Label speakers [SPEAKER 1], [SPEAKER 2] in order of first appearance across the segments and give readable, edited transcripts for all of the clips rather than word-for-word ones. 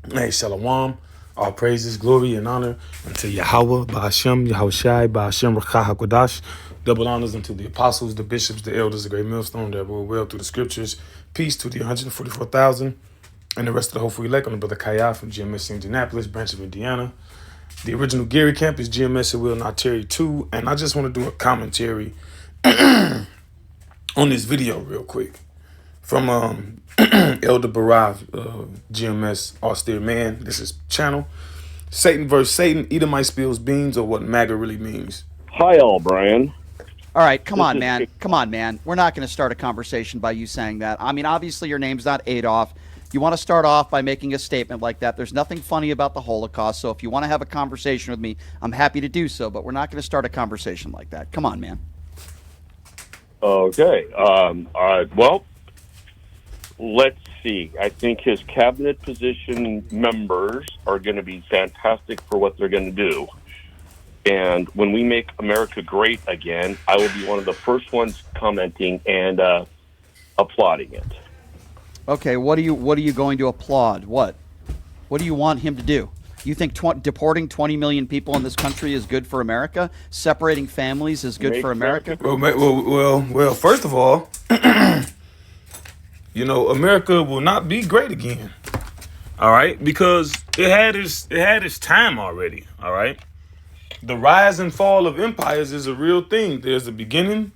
[SPEAKER 1] Hey, Shalom. All praises, glory, and honor unto Yahweh, Ba'ashem, Yahushai, Ba'ashem, Rakah HaKodash. Double honors unto the apostles, the bishops, the elders, the great millstone that rule well through the scriptures. Peace to the 144,000 and the rest of the hopeful elect on the brother Kaya from GMS Indianapolis, branch of Indiana. The original Gary Camp is GMS and Will Not Tarry 2. And I just want to do a commentary on this video real quick from Elder Barav, GMS Austere Man. This is channel. Satan versus Satan, Edomite spills beans, or what MAGA really means.
[SPEAKER 2] Hi, all, Brian.
[SPEAKER 3] All right, come
[SPEAKER 2] This
[SPEAKER 3] on,
[SPEAKER 2] is
[SPEAKER 3] man. Come on, man. We're not going to start a conversation by you saying that. I mean, obviously, your name's not Adolf. You want to start off by making a statement like that. There's nothing funny about the Holocaust. So if you want to have a conversation with me, I'm happy to do so. But we're not going to start a conversation like that. Come on, man.
[SPEAKER 2] okay. Well, let's see. I think his cabinet position members are going to be fantastic for what they're going to do. And when we make America great again, I will be one of the first ones commenting and applauding it.
[SPEAKER 3] Okay, what are you going to applaud? What do you want him to do? You think deporting 20 million people in this country is good for America? Separating families is good for America?
[SPEAKER 1] Well, first of all, America will not be great again. All right, because it had its time already. All right, the rise and fall of empires is a real thing. There's a beginning.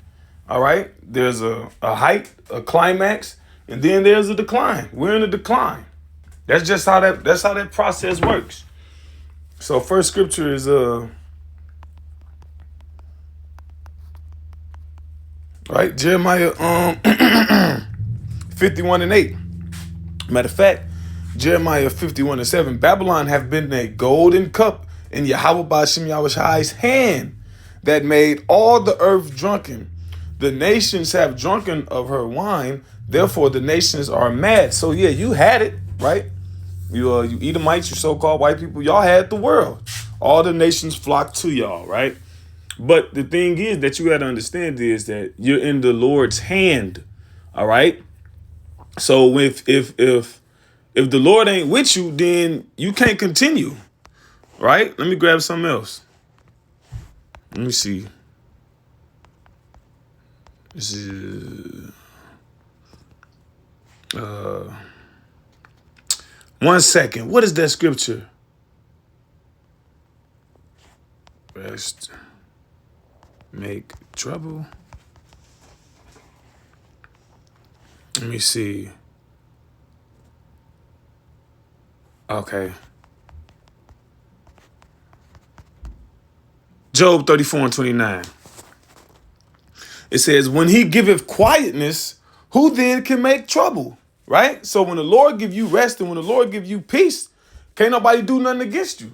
[SPEAKER 1] All right, there's a height, a climax, and then there's a decline. We're in a decline. That's just how that process works. So first scripture is right, Jeremiah 51:8. Matter of fact, Jeremiah 51:7. Babylon have been a golden cup in Yahweh Ba'ashem Yahushai's hand that made all the earth drunken. The nations have drunken of her wine, therefore the nations are mad. So yeah, you had it, right? You Edomites, you so-called white people, y'all had the world. All the nations flocked to y'all, right? But the thing is that you got to understand is that you're in the Lord's hand, all right? So if the Lord ain't with you, then you can't continue, right? Let me grab something else. Let me see. This is 1 second. What is that scripture? Rest, make trouble. Let me see. Okay. Job 34:29. It says, when he giveth quietness, who then can make trouble? Right? So when the Lord give you rest and when the Lord give you peace, can't nobody do nothing against you.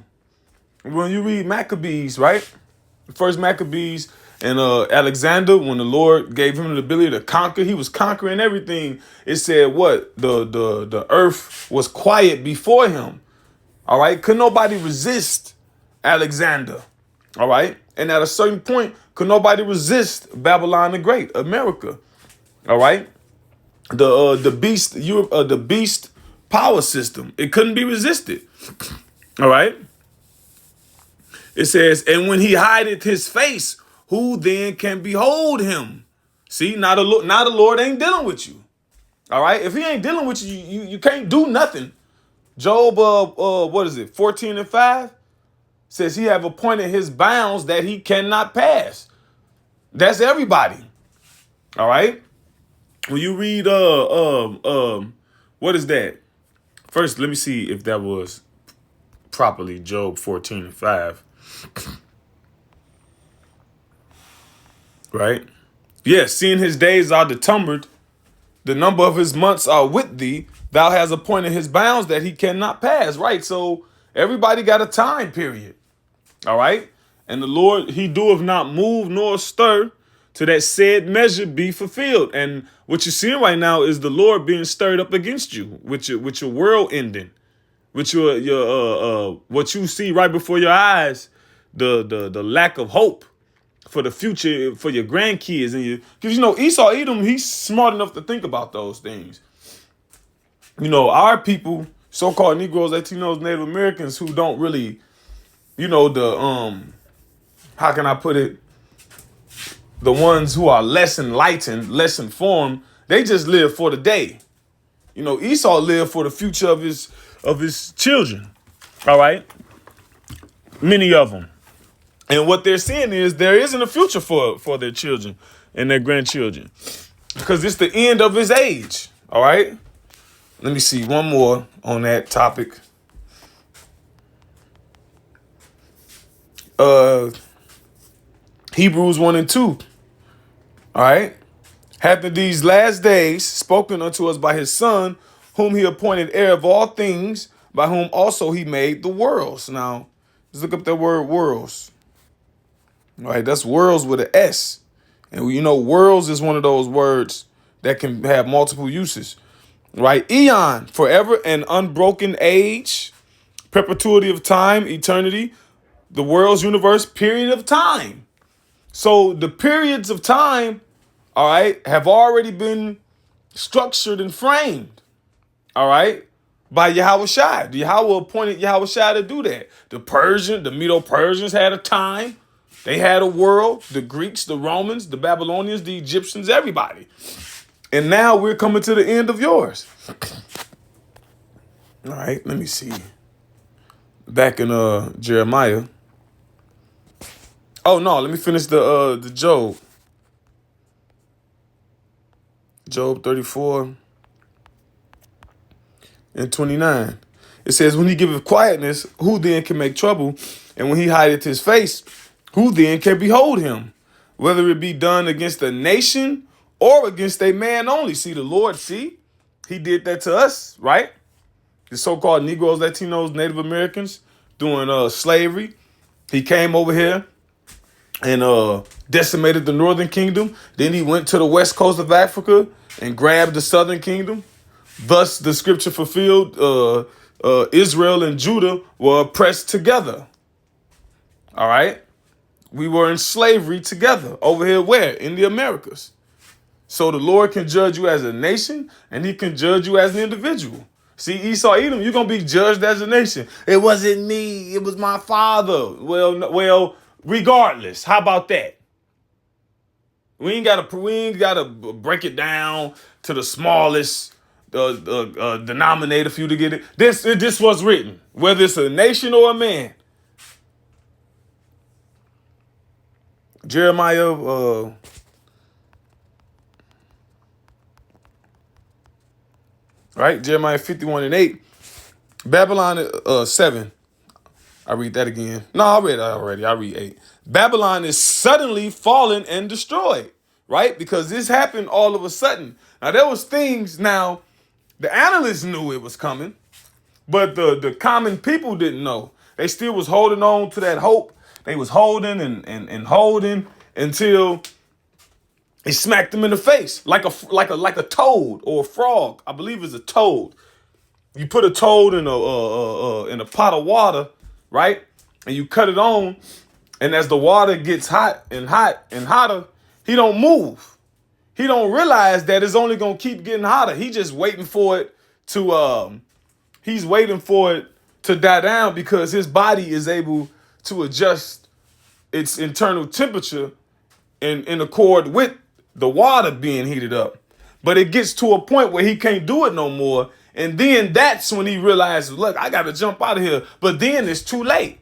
[SPEAKER 1] When you read Maccabees, right? The first Maccabees and Alexander, when the Lord gave him the ability to conquer, he was conquering everything. It said what? The earth was quiet before him. All right? Could nobody resist Alexander? All right? And at a certain point, could nobody resist Babylon the Great, America? All right? The beast, the beast power system. It couldn't be resisted. All right? It says, and when he hideth his face, who then can behold him? See, now the Lord ain't dealing with you. All right? If he ain't dealing with you, you can't do nothing. Job, what is it? 14:5 says he have appointed his bounds that he cannot pass. That's everybody. All right? When you read what is that? First, let me see if that was properly Job 14:5. Right? Yes, seeing his days are determined, the number of his months are with thee, thou hast appointed his bounds that he cannot pass. Right? So everybody got a time period. All right? And the Lord, he doeth not move nor stir to that said measure be fulfilled. And what you're seeing right now is the Lord being stirred up against you with your world ending, with your what you see right before your eyes, the lack of hope for the future for your grandkids and you, because Esau Edom, he's smart enough to think about those things. Our people, so-called Negroes, Latinos, Native Americans who don't really, the how can I put it? The ones who are less enlightened, less informed, they just live for the day. Esau lived for the future of his children. All right, many of them, and what they're seeing is there isn't a future for their children and their grandchildren because it's the end of his age. All right, let me see one more on that topic. Hebrews 1 and 2. All right. Hath in these last days spoken unto us by his Son, whom he appointed heir of all things, by whom also he made the worlds. Now, let's look up that word worlds. All right, that's worlds with an S. And worlds is one of those words that can have multiple uses. Right? Eon, forever and unbroken age, perpetuity of time, eternity, the world's universe, period of time. So the periods of time, all right, have already been structured and framed, all right, by Yahweh Shai. Yahweh appointed Yahweh Shai to do that. The Medo-Persians had a time. They had a world. The Greeks, the Romans, the Babylonians, the Egyptians, everybody. And now we're coming to the end of yours. All right, let me see. Back in Jeremiah. Oh no, let me finish the Job. Job 34 and 29. It says, when he giveth quietness, who then can make trouble? And when he hideth his face, who then can behold him? Whether it be done against a nation or against a man only. See, the Lord, he did that to us, right? The so-called Negroes, Latinos, Native Americans doing slavery. He came over here and decimated the northern kingdom. Then he went to the west coast of Africa and grabbed the southern kingdom. Thus, the scripture fulfilled, Israel and Judah were oppressed together. All right? We were in slavery together. Over here, where? In the Americas. So the Lord can judge you as a nation, and he can judge you as an individual. See, Esau, Edom, you're going to be judged as a nation. It wasn't me. It was my father. Well, regardless, how about that? We ain't gotta break it down to the smallest denominator for you to get it. This was written, whether it's a nation or a man. Jeremiah, right? Jeremiah 51 and 8. Babylon 7. I read that again. No, I read that already. I read 8. Babylon is suddenly fallen and destroyed, right? Because this happened all of a sudden. Now, there was things, now, the analysts knew it was coming, but the common people didn't know. They still was holding on to that hope. They was holding and holding until it smacked them in the face, like a toad or a frog. I believe it's a toad. You put a toad in a pot of water, right? And you cut it on, and as the water gets hot and hotter, he don't move. He don't realize that it's only gonna keep getting hotter. He just waiting for it to die down because his body is able to adjust its internal temperature in accord with the water being heated up. But it gets to a point where he can't do it no more. And then that's when he realizes, look, I got to jump out of here. But then it's too late.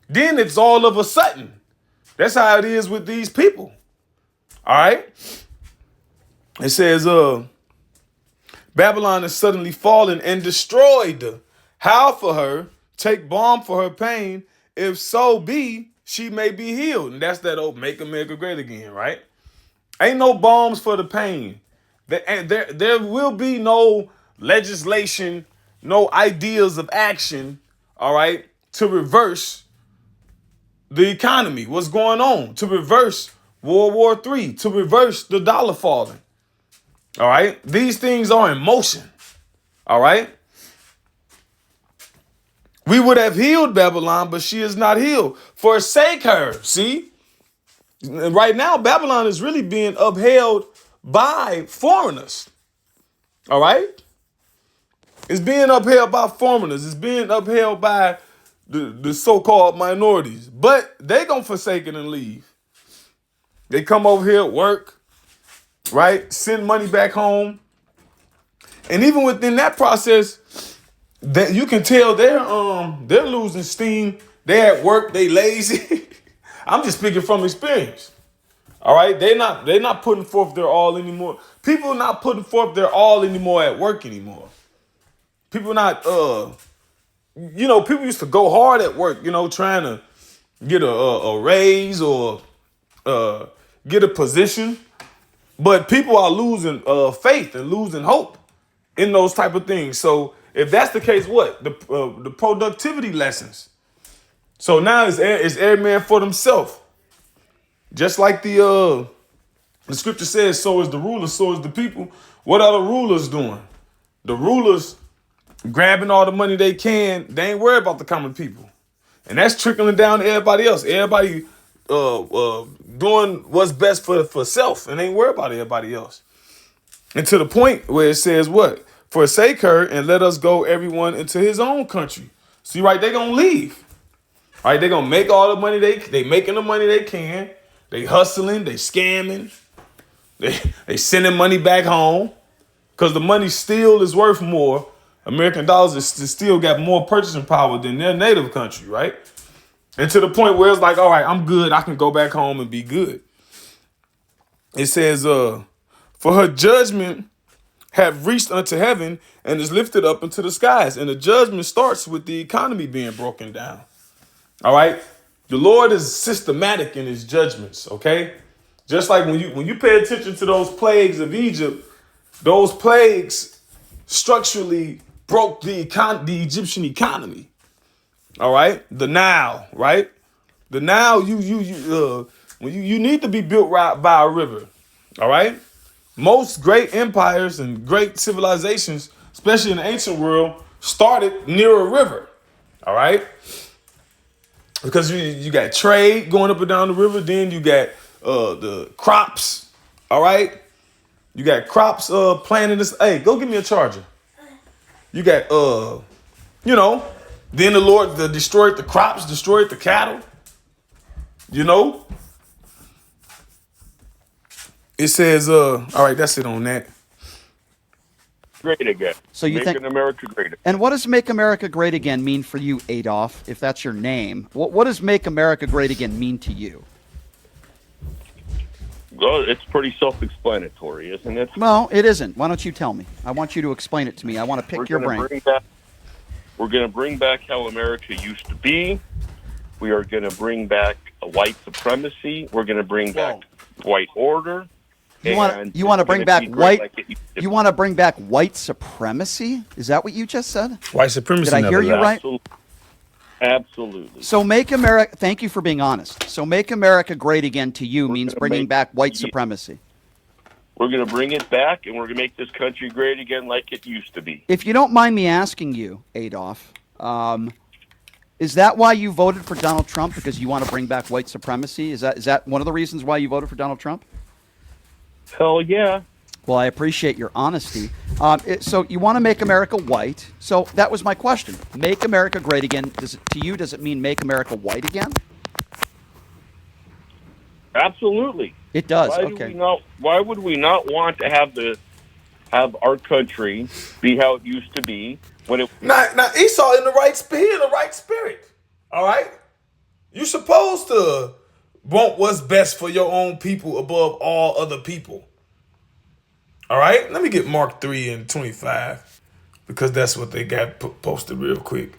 [SPEAKER 1] Then it's all of a sudden. That's how it is with these people. All right. It says, Babylon is suddenly fallen and destroyed. How for her? Take balm for her pain. If so be, she may be healed. And that's that old make America great again, right? Ain't no balms for the pain. There will be no legislation, no ideas of action, all right, to reverse the economy, what's going on, to reverse World War III, to reverse the dollar falling. All right. These things are in motion. All right. We would have healed Babylon, but she is not healed. Forsake her. See, right now, Babylon is really being upheld by foreigners. All right. It's being upheld by foreigners. It's being upheld by the so-called minorities. But they gonna forsake it and leave. They come over here, work, right? Send money back home. And even within that process, that you can tell they're losing steam. They at work, they lazy. I'm just speaking from experience. All right, they're not putting forth their all anymore. People are not putting forth their all anymore at work anymore. People not people used to go hard at work, trying to get a raise or get a position. But people are losing faith and losing hope in those type of things. So if that's the case, what the productivity lessons? So now it's every man for themselves. Just like the scripture says, so is the rulers, so is the people. What are the rulers doing? The rulers grabbing all the money they can. They ain't worried about the common people, and that's trickling down to everybody else. Everybody doing what's best for self, and ain't worried about everybody else. And to the point where it says, what? Forsake her and let us go everyone into his own country. See, right, they gonna leave. All right, they gonna make all the money they making the money they can. They hustling, they scamming, they sending money back home because the money still is worth more. American dollars is still got more purchasing power than their native country, right? And to the point where it's like, all right, I'm good. I can go back home and be good. It says, for her judgment have reached unto heaven and is lifted up into the skies. And the judgment starts with the economy being broken down. All right. The Lord is systematic in his judgments. OK, just like when you pay attention to those plagues of Egypt, those plagues structurally broke the Egyptian economy. All right. The Nile. Right. The Nile, when you need to be built right by a river. All right. Most great empires and great civilizations, especially in the ancient world, started near a river. All right. Because you got trade going up and down the river. Then you got the crops. All right. You got crops planting this. Hey, go give me a charger. You got, then the Lord destroyed the crops, destroyed the cattle. It says, all right, that's it on that.
[SPEAKER 2] Great again.
[SPEAKER 3] So you
[SPEAKER 2] Making
[SPEAKER 3] think
[SPEAKER 2] America great again.
[SPEAKER 3] And what does Make America Great Again mean for you, Adolf, if that's your name? What does Make America Great Again mean to you?
[SPEAKER 2] Well, it's pretty self-explanatory, isn't it?
[SPEAKER 3] Well, it isn't. Why don't you tell me? I want you to explain it to me. I want to pick your brain.
[SPEAKER 2] We're going to bring back how America used to be. We are going to bring back a white supremacy. We're going to bring back white order.
[SPEAKER 3] You want to bring back white? You want to bring back white supremacy? Is that what you just said?
[SPEAKER 1] White supremacy.
[SPEAKER 3] Did I hear you right?
[SPEAKER 2] Absolutely.
[SPEAKER 3] So Make America. Thank you for being honest. So Make America Great Again to you means bringing back white supremacy.
[SPEAKER 2] We're going to bring it back, and we're going to make this country great again, like it used to be.
[SPEAKER 3] If you don't mind me asking you, Adolf, is that why you voted for Donald Trump? Because you want to bring back white supremacy? Is that one of the reasons why you voted for Donald Trump?
[SPEAKER 2] Hell yeah.
[SPEAKER 3] Well, I appreciate your honesty. So you want to make America white. So that was my question. Make America great again. Does it mean make America white again?
[SPEAKER 2] Absolutely.
[SPEAKER 3] It does.
[SPEAKER 2] Why would we not want to have our country be how it used to be when it?
[SPEAKER 1] Now Esau in the right spirit. All right. You're supposed to want what's best for your own people above all other people. All right. Let me get Mark 3:25 because that's what they got posted real quick.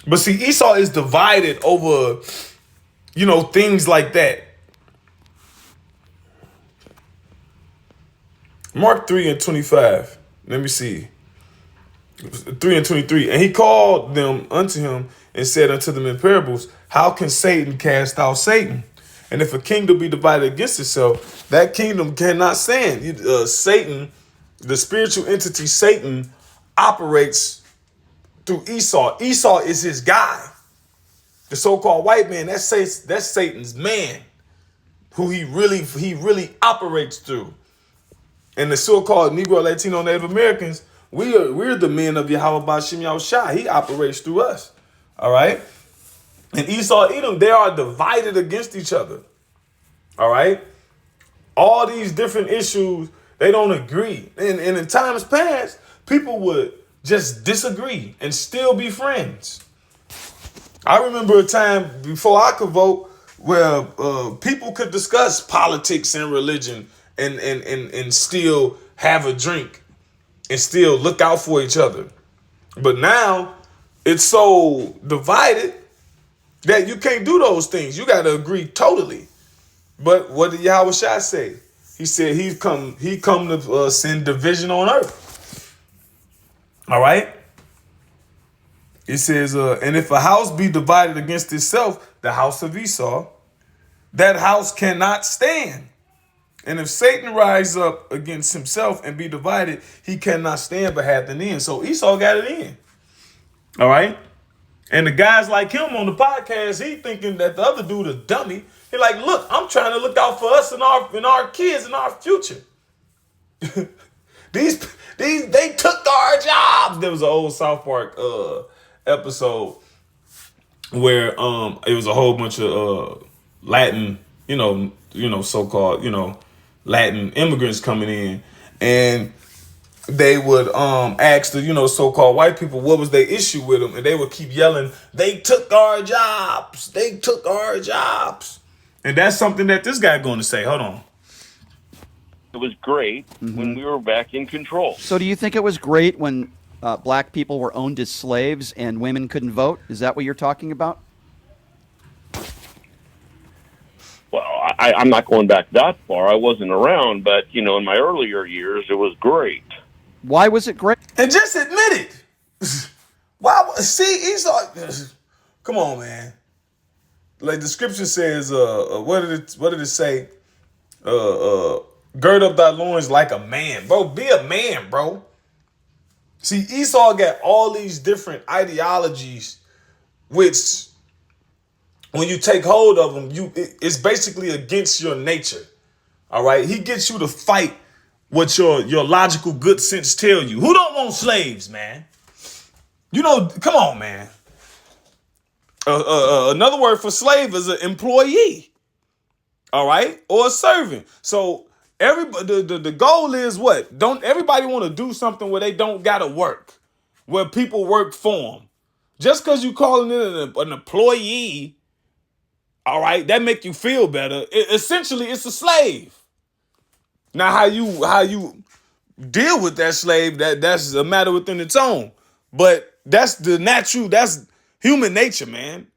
[SPEAKER 1] But see, Esau is divided over, things like that. Mark 3:25. Let me see. 3:23. And he called them unto him and said unto them in parables, how can Satan cast out Satan? And if a kingdom be divided against itself, that kingdom cannot stand. Satan, the spiritual entity Satan, operates through Esau. Esau is his guy. The so-called white man, that's Satan's man, who he really operates through. And the so-called Negro, Latino, Native Americans, we're the men of Yahweh Bashim Yahushua. He operates through us. All right. And Esau, Edom, they are divided against each other. All right. All these different issues, they don't agree. And in times past, people would just disagree and still be friends. I remember a time before I could vote where people could discuss politics and religion and still have a drink and still look out for each other. But now it's so divided that you can't do those things. You got to agree totally. But what did Yahweh Shai say? He said he come to send division on earth. All right. It says, and if a house be divided against itself, the house of Esau, that house cannot stand. And if Satan rise up against himself and be divided, he cannot stand but hath an end. So Esau got it in. All right. And the guys like him on the podcast, he thinking that the other dude a dummy. He like, look, I'm trying to look out for us and our kids and our future. These they took our jobs. There was an old South Park episode where it was a whole bunch of Latin, so-called, Latin immigrants coming in, and they would ask the, so-called white people what was their issue with them, and they would keep yelling, they took our jobs, they took our jobs. And that's something that this guy going to say. Hold on.
[SPEAKER 2] It was great when we were back in control.
[SPEAKER 3] So do you think it was great when black people were owned as slaves and women couldn't vote? Is that what you're talking about?
[SPEAKER 2] Well, I'm not going back that far. I wasn't around, but, in my earlier years, it was great.
[SPEAKER 3] Why was it great?
[SPEAKER 1] And just admit it. Why? See, Esau. Come on, man. Like the scripture says, what did it say? Gird up thy loins like a man, bro. Be a man, bro. See, Esau got all these different ideologies, which, when you take hold of them, it's basically against your nature. All right, he gets you to fight what your logical good sense tell you. Who don't want slaves, man? Come on, man. Another word for slave is an employee. All right, or a servant. So everybody, the goal is what? Don't everybody want to do something where they don't gotta work, where people work for them. Just because you calling it an employee, all right, that make you feel better. Essentially, it's a slave. Now, how you deal with that slave, that's a matter within its own. But that's human nature, man.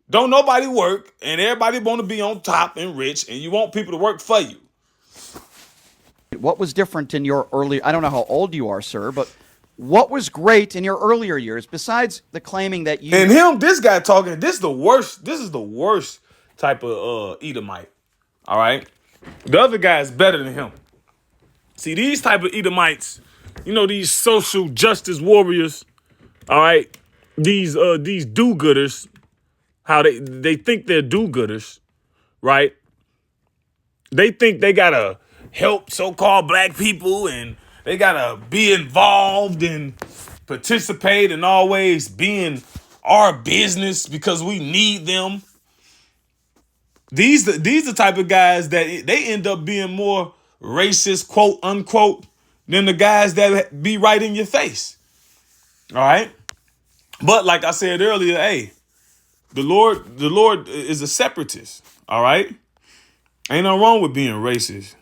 [SPEAKER 1] Don't nobody work, and everybody want to be on top and rich, and you want people to work for you.
[SPEAKER 3] What was different in your early, I don't know how old you are, sir, but what was great in your earlier years besides the claiming that you...
[SPEAKER 1] And this guy talking, this is the worst type of Edomite, all right? The other guy is better than him. See, these type of Edomites, these social justice warriors, all right? These do-gooders, how they think they're do-gooders, right? They think they gotta help so-called black people and they gotta be involved and participate and always be in our business because we need them. These the type of guys that they end up being more racist, quote unquote, than the guys that be right in your face. All right. But like I said earlier, hey, the Lord is a separatist. All right. Ain't nothing wrong with being racist.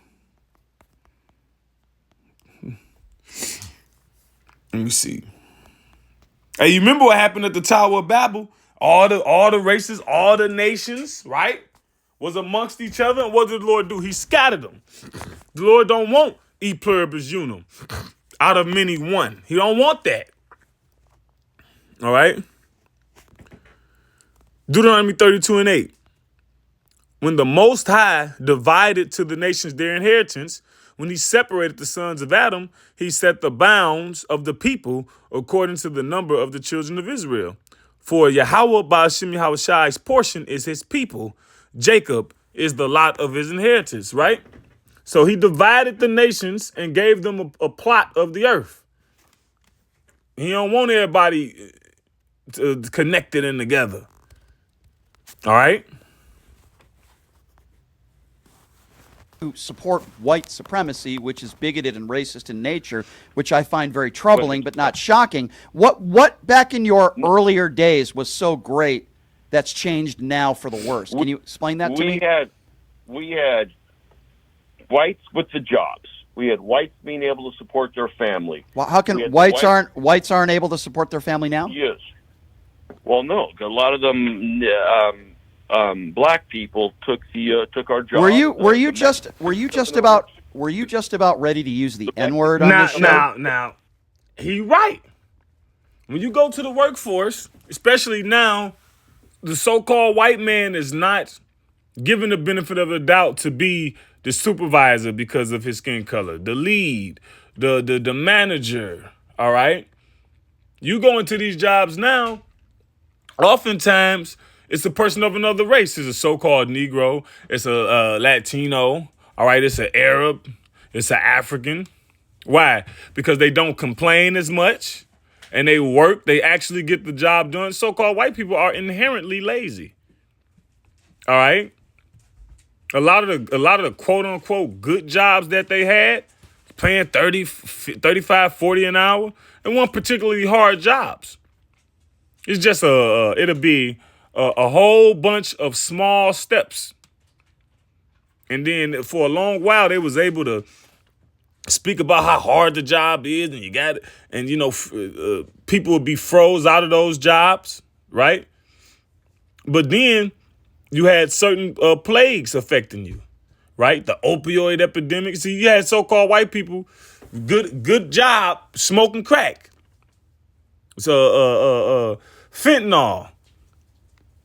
[SPEAKER 1] Let me see. Hey, you remember what happened at the Tower of Babel? All the races, all the nations, right, was amongst each other. And what did the Lord do? He scattered them. The Lord don't want e pluribus unum, out of many one. He don't want that. All right. Deuteronomy 32:8. When the Most High divided to the nations their inheritance, when he separated the sons of Adam, he set the bounds of the people according to the number of the children of Israel. For Yahweh Ba'ashim Yahushai's portion is his people. Jacob is the lot of his inheritance, right? So he divided the nations and gave them a plot of the earth. He don't want everybody connected and together. All right?
[SPEAKER 3] Who support white supremacy, which is bigoted and racist in nature, which I find very troubling but not shocking. What back in your earlier days was so great that's changed now for the worse? Can you explain that to me?
[SPEAKER 2] We had whites with the jobs. We had whites being able to support their family.
[SPEAKER 3] Well, how can whites aren't able to support their family now?
[SPEAKER 2] Yes. Well, no, a lot of them black people took our jobs.
[SPEAKER 3] Were you just about ready to use the N-word on this show?
[SPEAKER 1] Now, he right. When you go to the workforce, especially now, the so-called white man is not given the benefit of the doubt to be the supervisor because of his skin color, the lead, the manager. All right, you go into these jobs now. Oftentimes, it's a person of another race. It's a so-called Negro. It's a Latino. All right, it's an Arab. It's an African. Why? Because they don't complain as much and they work. They actually get the job done. So-called white people are inherently lazy. All right? A lot of the quote-unquote good jobs that they had, paying 30, 35, 40 an hour, and weren't particularly hard jobs. It's just it'll be a whole bunch of small steps. And then for a long while, they was able to speak about how hard the job is, and you got it. And, people would be froze out of those jobs, right? But then you had certain plagues affecting you, right? The opioid epidemic. See, you had so-called white people, good job, smoking crack. So, fentanyl.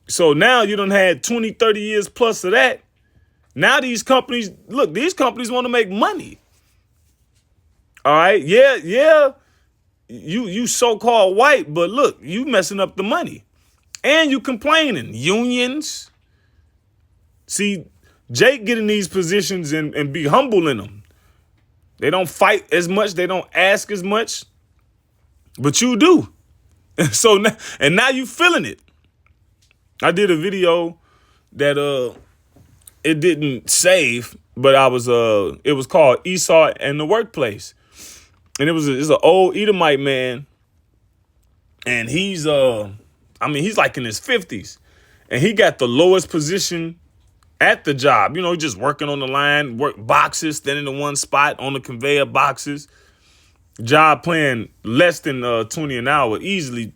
[SPEAKER 1] So now you done had 20, 30 years plus of that. Now these companies want to make money. All right. Yeah. You so-called white, but look, you messing up the money. And you complaining. Unions. See, Jake get in these positions and be humble in them. They don't fight as much. They don't ask as much. But you do. So now you feeling it. I did a video that it didn't save, but it was called Esau and the Workplace. And it's an old Edomite man, and he's like in his 50s, and he got the lowest position at the job. Just working on the line, work boxes, standing in one spot on the conveyor boxes. Job paying less than 20 an hour, easily,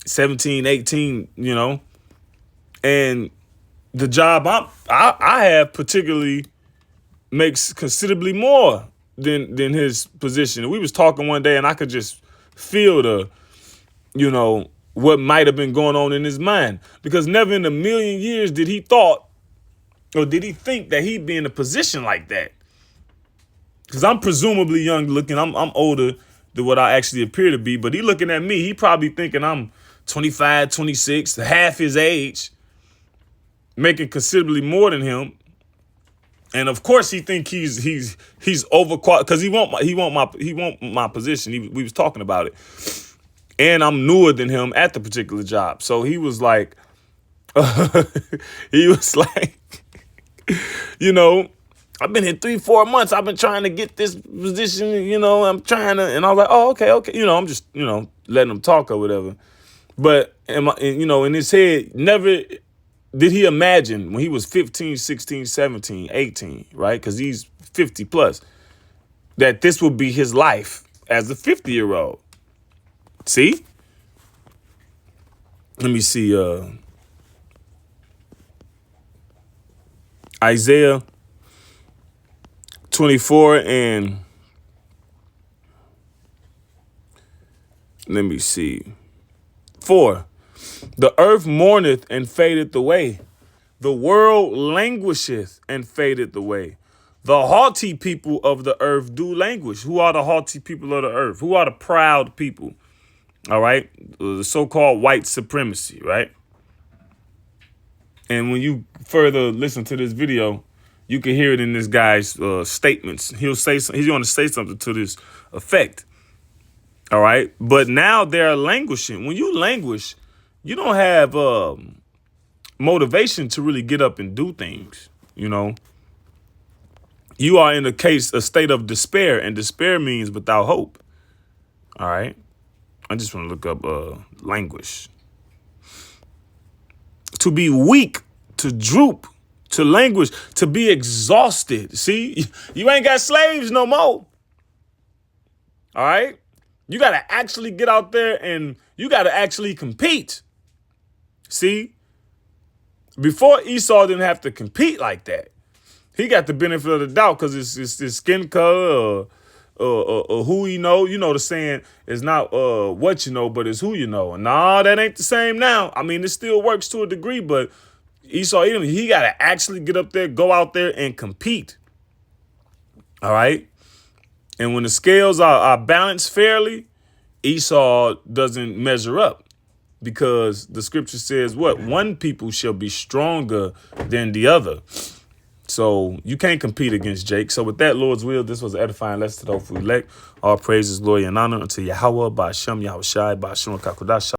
[SPEAKER 1] 17, 18, and the job I have particularly makes considerably more than his position. We was talking one day and I could just feel what might have been going on in his mind, because never in a million years did he think that he'd be in a position like that. Because I'm presumably young looking. I'm older than what I actually appear to be. But he looking at me, he probably thinking I'm 25, 26, half his age, making considerably more than him. And of course he think he's overqualified, because he want my position. We was talking about it. And I'm newer than him at the particular job. So he was like, I've been here 3-4 months. I've been trying to get this position, I'm trying to, and I was like, oh, okay. I'm just, letting him talk or whatever. But, in his head, never did he imagine when he was 15, 16, 17, 18, right? Because he's 50 plus, that this would be his life as a 50-year-old. See? Let me see. Isaiah 24 and let me see. 4. The earth mourneth and fadeth away. The world languisheth and fadeth away. The haughty people of the earth do languish. Who are the haughty people of the earth? Who are the proud people? All right. The so-called white supremacy, right? And when you further listen to this video, you can hear it in this guy's statements. He's going to say something to this effect. All right. But now they're languishing. When you languish, you don't have motivation to really get up and do things. You know, you are in a state of despair, and despair means without hope. All right. I just want to look up languish. To be weak, to droop, to languish, to be exhausted. See, you ain't got slaves no more. All right. You got to actually get out there and you got to actually compete. See, before Esau didn't have to compete like that. He got the benefit of the doubt because it's his skin color or who you know. You know the saying is not what you know, but it's who you know. And nah, that ain't the same now. I mean, it still works to a degree, but Esau, he got to actually get up there, go out there and compete. All right. And when the scales are balanced fairly, Esau doesn't measure up because the scripture says what? One people shall be stronger than the other. So you can't compete against Jake. So with that, Lord's will, this was an edifying lesson to those who elect. All praises, glory, and honor unto Yahweh, Ba'ashem, Yahushai, Ba'ashem, Kakodash.